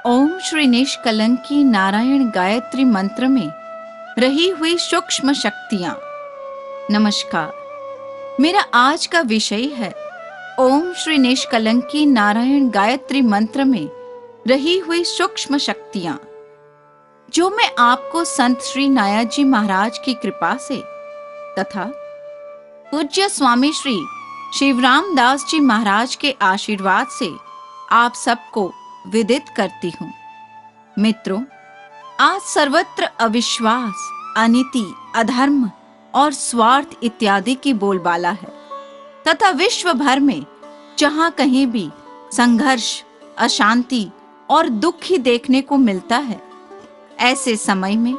ओम श्री निष्कलंकी नारायण गायत्री मंत्र में रही हुई सूक्ष्म शक्तियां। नमस्कार, मेरा आज का विषय है ओम श्री निष्कलंकी नारायण गायत्री मंत्र में रही हुई सूक्ष्म शक्तियां, जो मैं आपको संत श्री नायक जी महाराज की कृपा से तथा पूज्य स्वामी श्री शिवराम दास जी महाराज के आशीर्वाद से आप सबको विदित करती हूँ। मित्रों, आज सर्वत्र अविश्वास, अनीति, अधर्म और स्वार्थ इत्यादि की बोलबाला है तथा विश्व भर में जहाँ कहीं भी संघर्ष, अशांति और दुख ही देखने को मिलता है। ऐसे समय में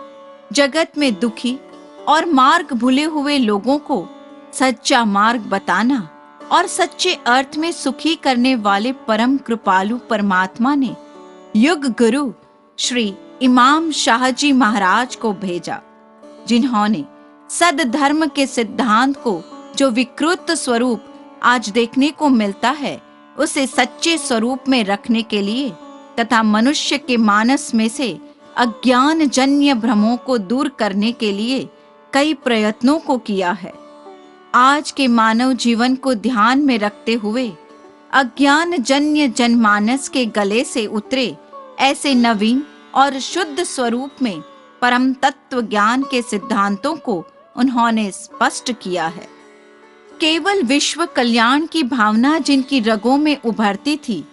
जगत में दुखी और मार्ग भूले हुए लोगों को सच्चा मार्ग बताना और सच्चे अर्थ में सुखी करने वाले परम कृपालु परमात्मा ने युग गुरु श्री इमाम शाह जी महाराज को भेजा, जिन्होंने सद धर्म के सिद्धांत को जो विकृत स्वरूप आज देखने को मिलता है, उसे सच्चे स्वरूप में रखने के लिए तथा मनुष्य के मानस में से अज्ञान जन्य भ्रमों को दूर करने के लिए कई प्रयत्नों को किया है। आज के मानव जीवन को ध्यान में रखते हुए अज्ञान जन्य जनमानस के गले से उतरे ऐसे नवीन और शुद्ध स्वरूप में परम तत्व ज्ञान के सिद्धांतों को उन्होंने स्पष्ट किया है। केवल विश्व कल्याण की भावना जिनकी रगों में उभरती थी,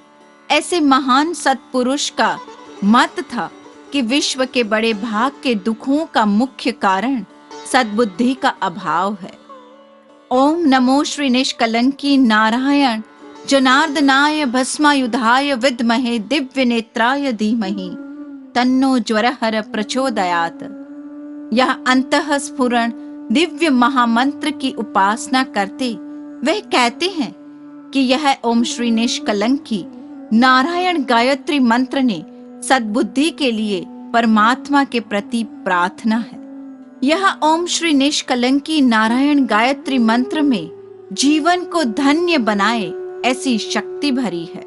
ऐसे महान सत्पुरुष का मत था कि विश्व के बड़े भाग के दुखों का मुख्य कारण सद्बुद्धि का अभाव है। ओम नमो श्री निष्कलंकी नारायण जनार्दनाय भस्मायुधाय विद्महे दिव्य नेत्राय धीमहि तन्नो ज्वरहर प्रचोदयात। यह अंतःस्फुरण दिव्य महामंत्र की उपासना करते वह कहते हैं कि यह ओम श्री निष्कलंकी नारायण गायत्री मंत्र ने सद्बुद्धि के लिए परमात्मा के प्रति प्रार्थना है। यह ओम श्री निष्कलंकी नारायण गायत्री मंत्र में जीवन को धन्य बनाए ऐसी शक्ति भरी है।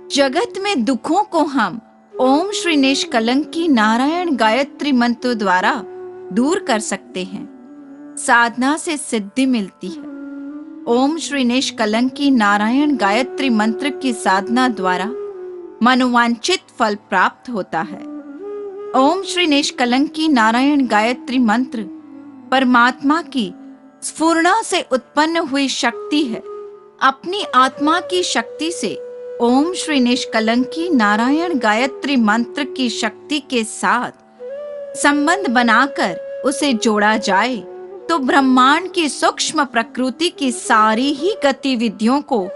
जगत में दुखों को हम ओम श्री निष्कलंकी नारायण गायत्री मंत्र द्वारा दूर कर सकते हैं। साधना से सिद्धि मिलती है। ओम श्री निष्कलंकी नारायण गायत्री मंत्र की साधना द्वारा मनोवांछित फल प्राप्त होता है। ओम श्री निष्कलंकी नारायण गायत्री मंत्र परमात्मा की स्फुरना से उत्पन्न हुई शक्ति है। अपनी आत्मा की शक्ति से ओम श्री निष्कलंकी नारायण गायत्री मंत्र की शक्ति के साथ संबंध बनाकर उसे जोड़ा जाए तो ब्रह्मांड की सूक्ष्म प्रकृति की सारी ही गतिविधियों को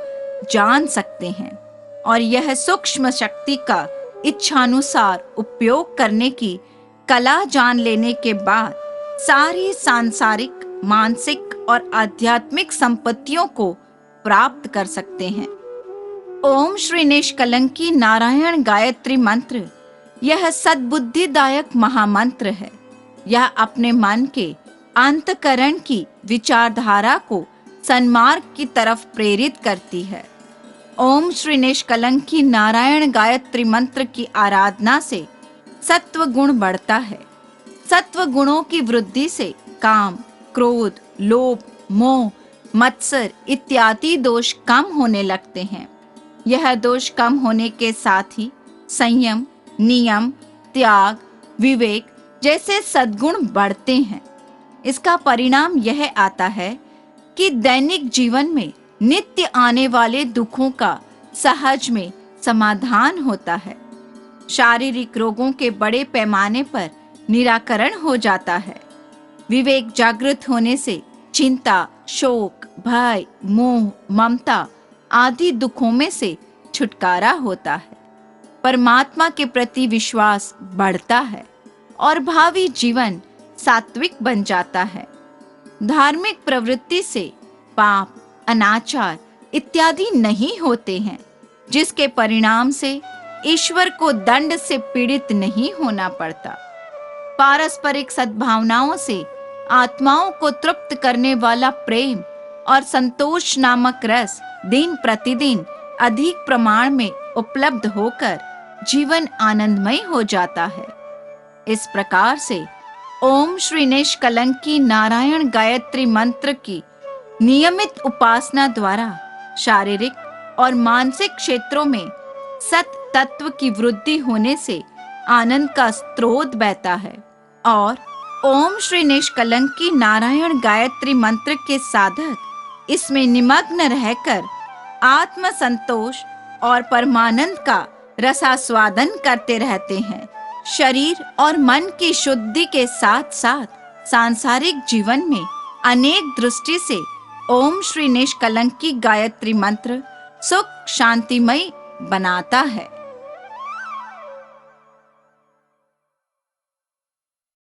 जान सकते हैं और यह सूक्ष्म शक्ति का इच्छानुसार उपयोग करने की कला जान लेने के बाद सारी सांसारिक, मानसिक और आध्यात्मिक संपत्तियों को प्राप्त कर सकते हैं। ओम श्री निष्कलंकी नारायण गायत्री मंत्र यह सद्बुद्धिदायक महामंत्र है। यह अपने मन के अंतःकरण की विचारधारा को सन्मार्ग की तरफ प्रेरित करती है। ओम श्री निष्कलंकी नारायण गायत्री मंत्र की आराधना से सत्व गुण बढ़ता है। सत्व गुणों की वृद्धि से काम, क्रोध, लोभ, मोह, मत्सर इत्यादि दोष कम होने लगते हैं। यह दोष कम होने के साथ ही संयम, नियम, त्याग, विवेक जैसे सद्गुण बढ़ते हैं। इसका परिणाम यह आता है कि दैनिक जीवन में नित्य आने वाले दुखों का सहज में समाधान होता है। शारीरिक रोगों के बड़े पैमाने पर निराकरण हो जाता है। विवेक जागृत होने से चिंता, शोक, भय, मोह, ममता आदि दुखों में से छुटकारा होता है। परमात्मा के प्रति विश्वास बढ़ता है और भावी जीवन सात्विक बन जाता है। धार्मिक प्रवृत्ति से पाप, अनाचार इत्यादि नहीं होते हैं, जिसके परिणाम से ईश्वर को दंड से पीड़ित नहीं होना पड़ता। पारस्परिक सद्भावनाओं से आत्माओं को तृप्त करने वाला प्रेम और संतोष नामक रस दिन प्रतिदिन अधिक प्रमाण में उपलब्ध होकर जीवन आनंदमय हो जाता है। इस प्रकार से ओम श्री निष्कलंकी नारायण गायत्री मंत्र की नियमित उपासना द्वारा शारीरिक और मानसिक क्षेत्रों में सत तत्व की वृद्धि होने से आनंद का स्रोत बहता है और ओम श्री निष्कलंकी नारायण गायत्री मंत्र के साधक इसमें निमग्न रहकर आत्म संतोष और परमानंद का रसास्वादन करते रहते हैं। शरीर और मन की शुद्धि के साथ-साथ सांसारिक जीवन में अनेक दृष्टि से ओम श्री निष्कलंकी गायत्री मंत्र सुख शांतिमय बनाता है।